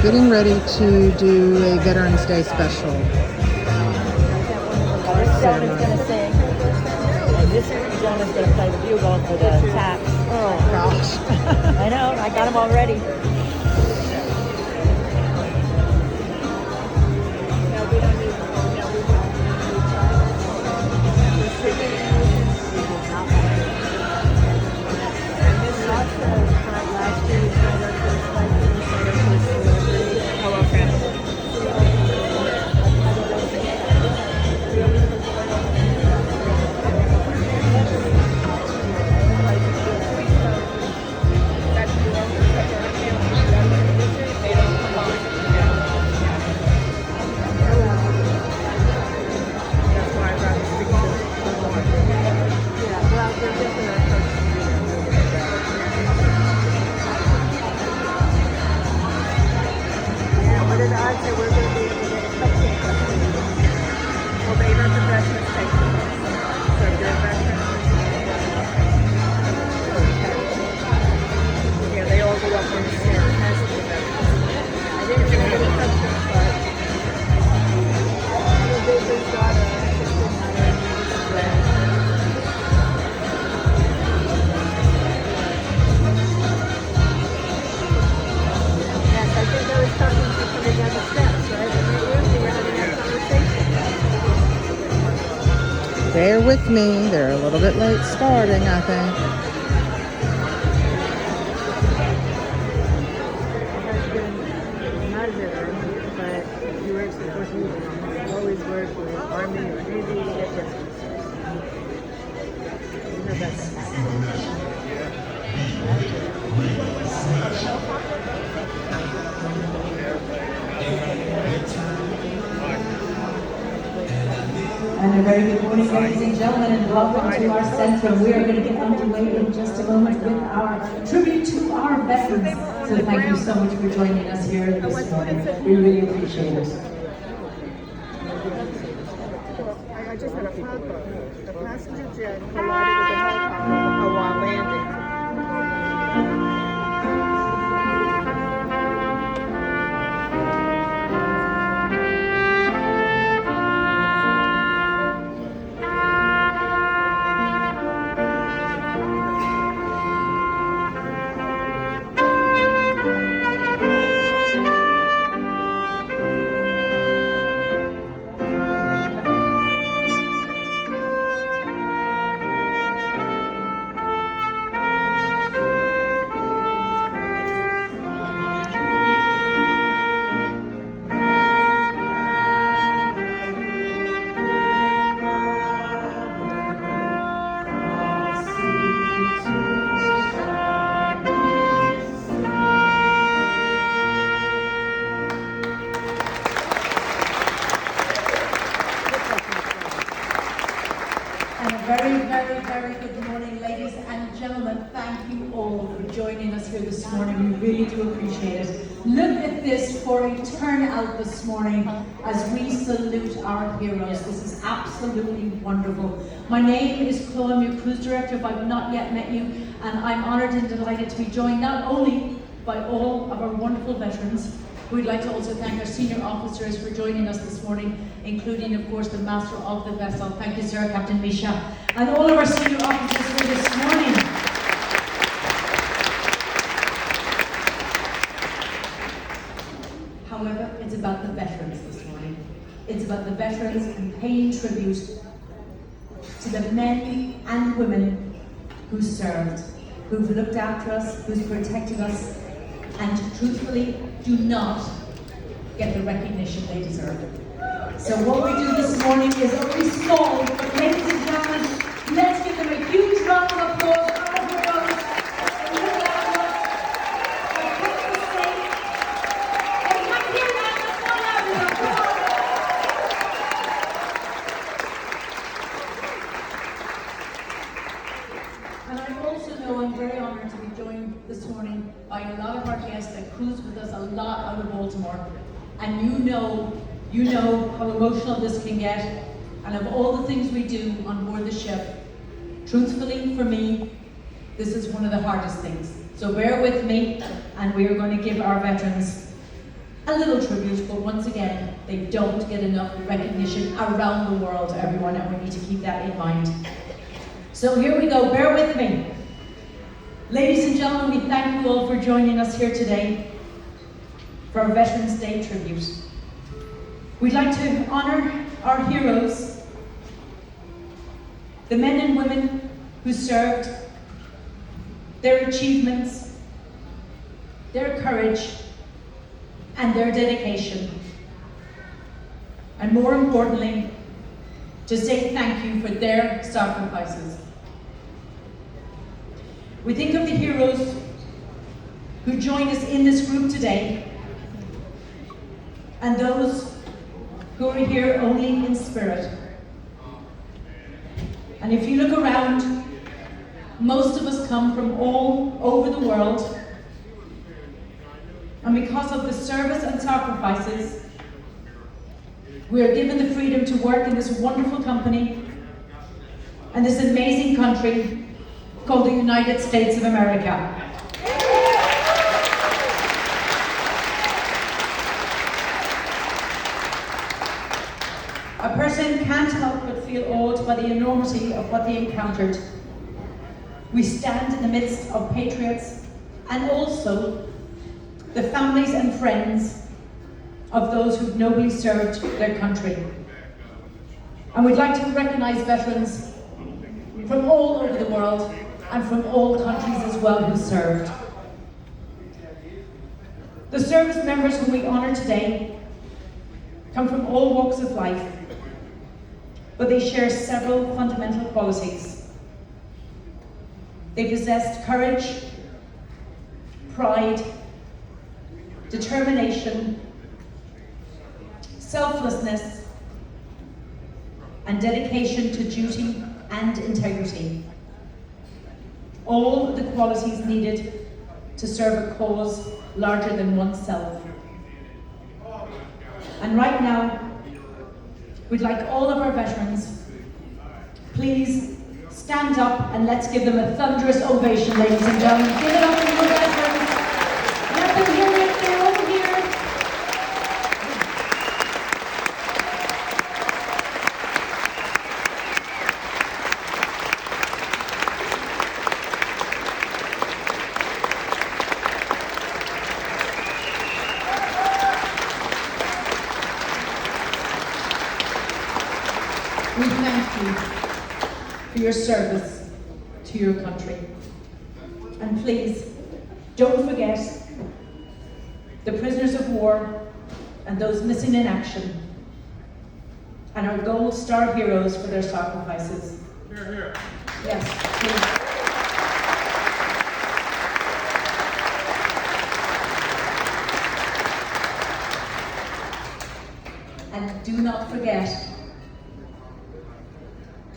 getting ready to do a Veterans Day special. This gentleman's going to sing, and this gentleman's going to play the bugle for the tap. Oh gosh. I know, I got him already. Bear with me, they're a little bit late starting, I think. Not a veteran, but he works for the Force Museum. He always worked with Army or Navy at distance. He's a veteran. And a very good morning, ladies and gentlemen, and welcome to our centre. We are going to get underway in just a moment with our tribute to our veterans. So thank you so much for joining us here this morning. We really appreciate it. I just had a pop-up. The passenger jet collided with the helicopter while landing. Very good morning, ladies and gentlemen. Thank you all for joining us here this morning. We really do appreciate it. Look at this for a turnout this morning as we salute our heroes. This is absolutely wonderful. My name is Chloe, I'm your cruise director if I've not yet met you, and I'm honoured and delighted to be joined not only by all of our wonderful veterans. We'd like to also thank our senior officers for joining us this morning, including, of course, the master of the vessel. Thank you, sir, Captain Misha, and all of our senior officers for this morning. However, it's about the veterans this morning. It's about the veterans and paying tribute to the men and women who served, who've looked after us, who's protected us, and truthfully do not get the recognition they deserve. So what we do this morning is only small, but ladies and gentlemen, let's give them a huge round of applause. Our heroes, who look after us, they kept us safe. They can't hear that, that's not loud enough. Come on. And I also know I'm very honoured to be joined this morning by a lot of our guests that cruise with us a lot out of Baltimore. And you know how emotional this can get. And of all the things we do on board the ship, truthfully for me, this is one of the hardest things. So bear with me, and we are going to give our veterans a little tribute, but once again, they don't get enough recognition around the world, everyone, and we need to keep that in mind. So here we go, bear with me. Ladies and gentlemen, we thank you all for joining us here today for our Veterans Day tribute. We'd like to honour our heroes, the men and women who served, their achievements, their courage, and their dedication. And more importantly, to say thank you for their sacrifices. We think of the heroes who join us in this group today, and those who are here only in spirit. And if you look around, most of us come from all over the world, and because of the service and sacrifices, we are given the freedom to work in this wonderful company and this amazing country called the United States of America. A person can't help but feel awed by the enormity of what they encountered. We stand in the midst of patriots and also the families and friends of those who've nobly served their country. And we'd like to recognise veterans from all over the world and from all countries as well who served. The service members whom we honour today come from all walks of life, but they share several fundamental qualities. They possessed courage, pride, determination, selflessness, and dedication to duty and integrity. All the qualities needed to serve a cause larger than oneself. And right now, we'd like all of our veterans, please stand up and let's give them a thunderous ovation, ladies and gentlemen. Give it up for your veterans. Let them hear it, they're over here. We thank you for your service to your country. And please, don't forget the prisoners of war and those missing in action, and our Gold Star heroes for their sacrifices. Here, here. Yes, please. And do not forget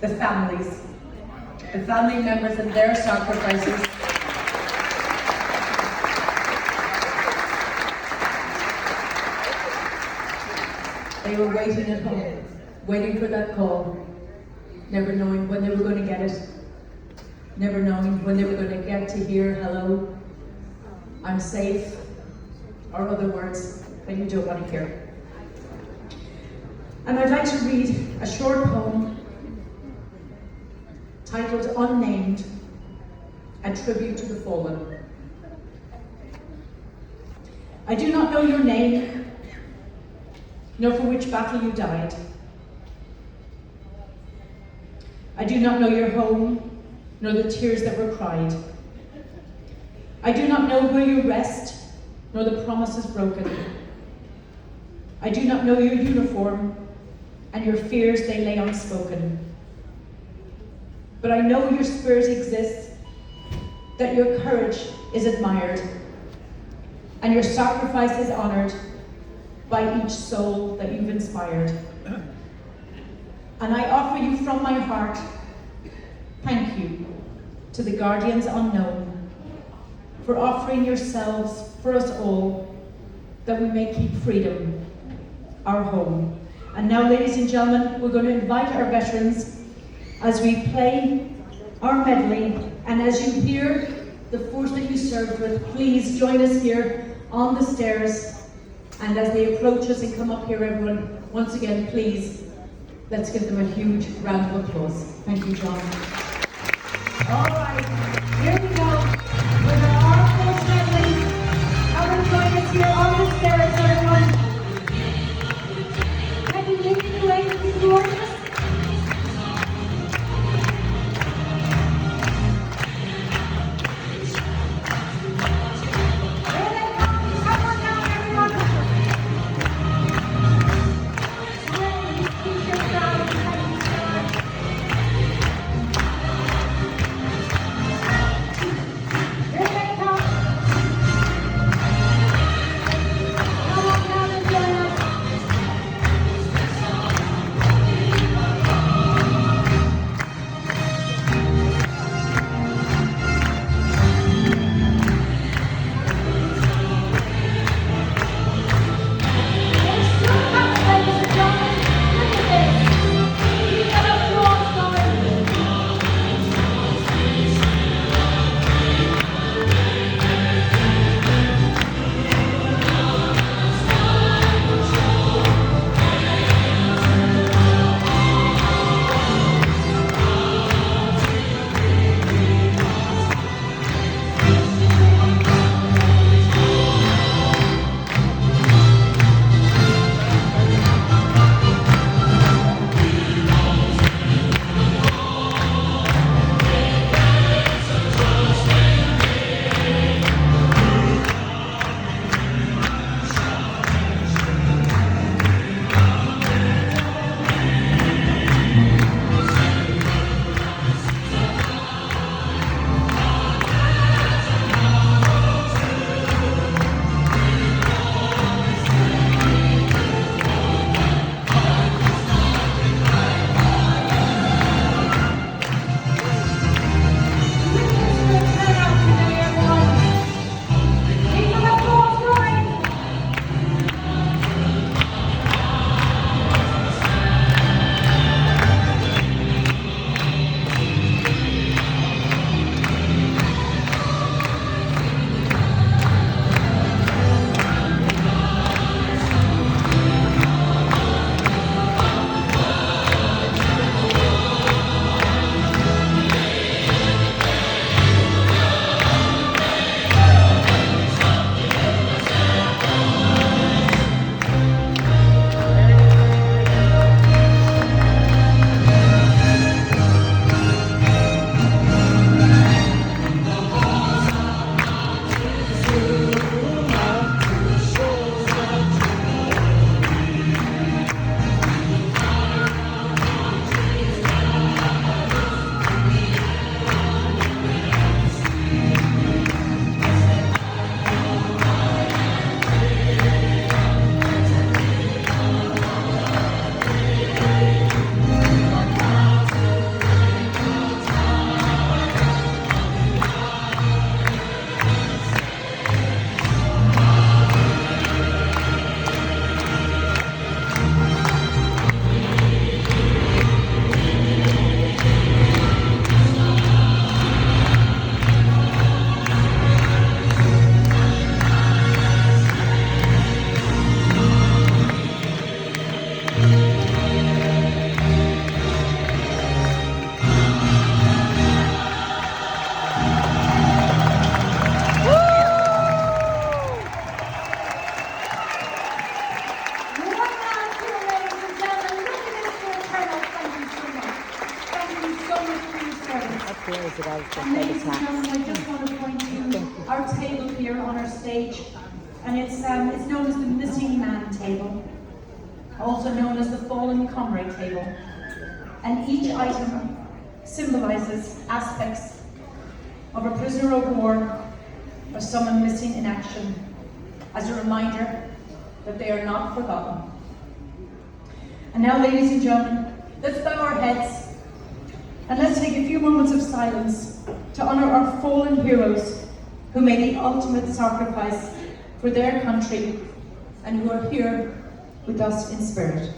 the families, the family members and their sacrifices. They were waiting at home, waiting for that call, never knowing when they were going to get it, never knowing when they were going to get to hear hello, I'm safe, or other words that you don't want to hear. And I'd like to read a short poem titled Unnamed, a tribute to the fallen. I do not know your name, nor for which battle you died. I do not know your home, nor the tears that were cried. I do not know where you rest, nor the promises broken. I do not know your uniform, and your fears they lay unspoken. But I know your spirit exists, that your courage is admired, and your sacrifice is honoured by each soul that you've inspired. And I offer you from my heart, thank you to the guardians unknown for offering yourselves for us all, that we may keep freedom our home. And now, ladies and gentlemen, we're going to invite our veterans as we play our medley, and as you hear the force that you served with, please join us here on the stairs And as they approach us and come up here, everyone, once again, please, let's give them a huge round of applause. Thank you, John. All right, here we go with our Armful family. How are join us here on the stairs, everyone? Can you make the way to the gorgeous? Ladies and gentlemen, I just want to point to our table here on our stage, and it's known as the Missing Man table, also known as the Fallen Comrade table, and each item symbolises aspects of a prisoner of war or someone missing in action, as a reminder that they are not forgotten. And now, ladies and gentlemen, let's bow our heads and let's take a few moments of silence to honour our fallen heroes who made the ultimate sacrifice for their country and who are here with us in spirit.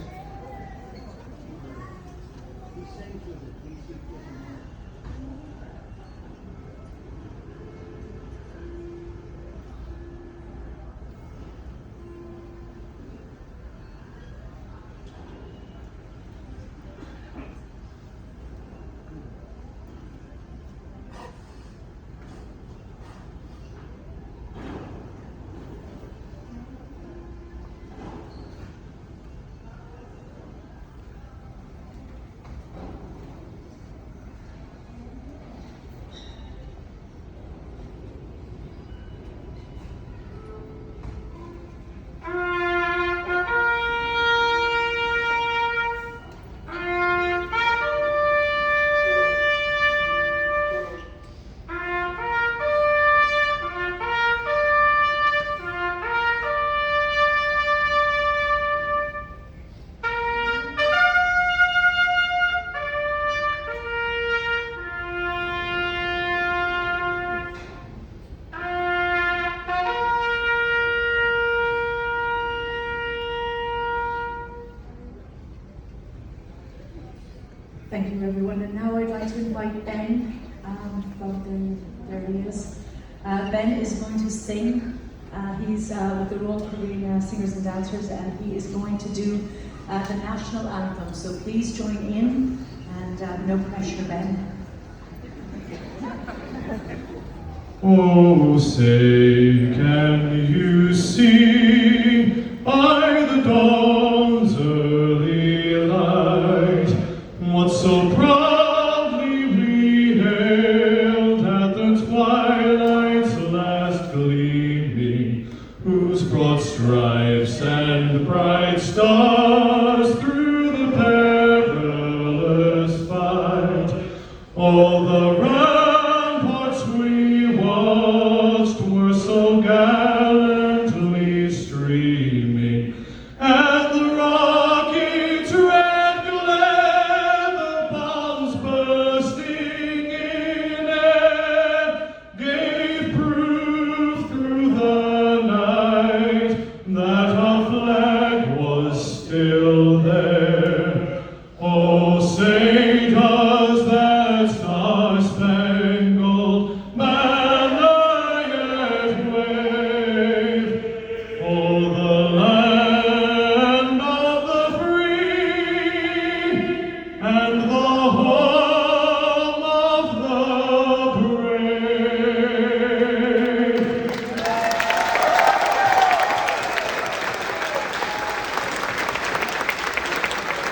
like to invite Ben. There he is. Ben is going to sing. He's with the Royal Caribbean Singers and Dancers, and he is going to do the national anthem. So please join in, and no pressure, Ben. Oh, say, can you see by the dawn's early light what so proudly we hailed at the twilight's last gleaming, whose broad stripes and bright stars through the perilous fight, all the ramparts we watched were so gallantly streaming, and the rocket's red glare, the bombs bursting in air, gave proof through the night that our flag was still there. Oh, say does that star-spangled banner yet wave o'er the land of the free and the home of the brave?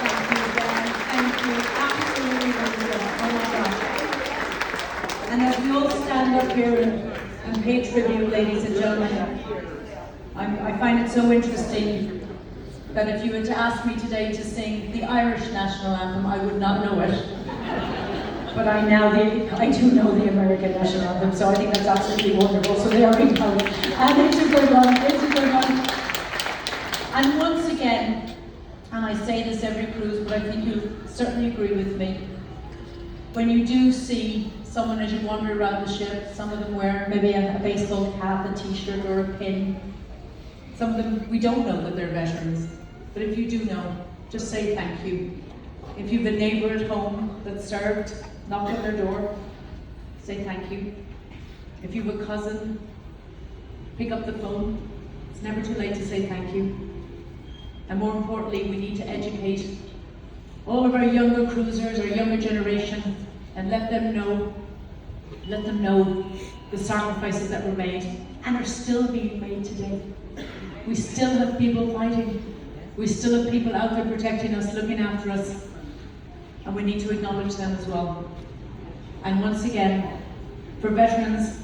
Thank you, Ben. Thank you. Absolutely wonderful. Oh my gosh. And as we all stand up here and pay tribute, ladies and gentlemen, I find it so interesting that if you were to ask me today to sing the Irish national anthem, I would not know it. But I do know the American national anthem, so I think that's absolutely wonderful. So there we go. And it's a good one. It's a good one. And once again, and I say this every cruise, but I think you'll certainly agree with me, when you do see someone as you wander around the ship, some of them wear maybe a baseball cap, a t-shirt or a pin. Some of them, we don't know that they're veterans, but if you do know, just say thank you. If you've a neighbour at home that served, knock on their door, say thank you. If you've a cousin, pick up the phone. It's never too late to say thank you. And more importantly, we need to educate all of our younger cruisers, our younger generation, and let them know the sacrifices that were made and are still being made today. We still have people fighting. We still have people out there protecting us, looking after us, and we need to acknowledge them as well. And once again, for veterans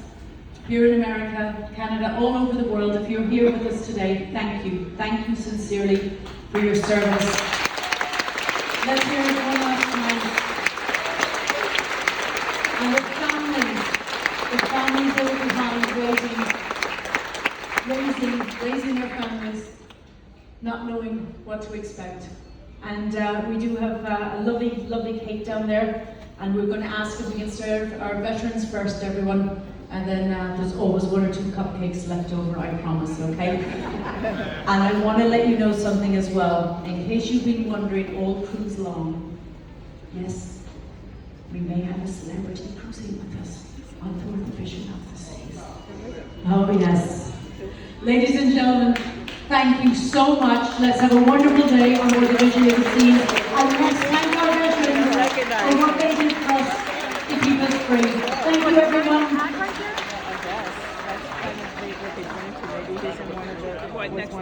here in America, Canada, all over the world, if you're here with us today, thank you. Thank you sincerely for your service. Let's hear it one last time. And the families that are behind raising their families, not knowing what to expect. And we do have a lovely, lovely cake down there, and we're going to ask if we can serve our veterans first, everyone, and then there's always one or two cupcakes left over, I promise, okay? And I want to let you know something as well, in case you've been wondering all cruise long. Yes, we may have a celebrity cruising with us on board the Vision of the Seas. Oh yes. Ladies and gentlemen, thank you so much. Let's have a wonderful day on board the Vision of the Seas. And let's thank our veterans for what they did for us to keep us free. Thank you, everyone. I guess that's kind of what they wanted to. Maybe he's in one of the next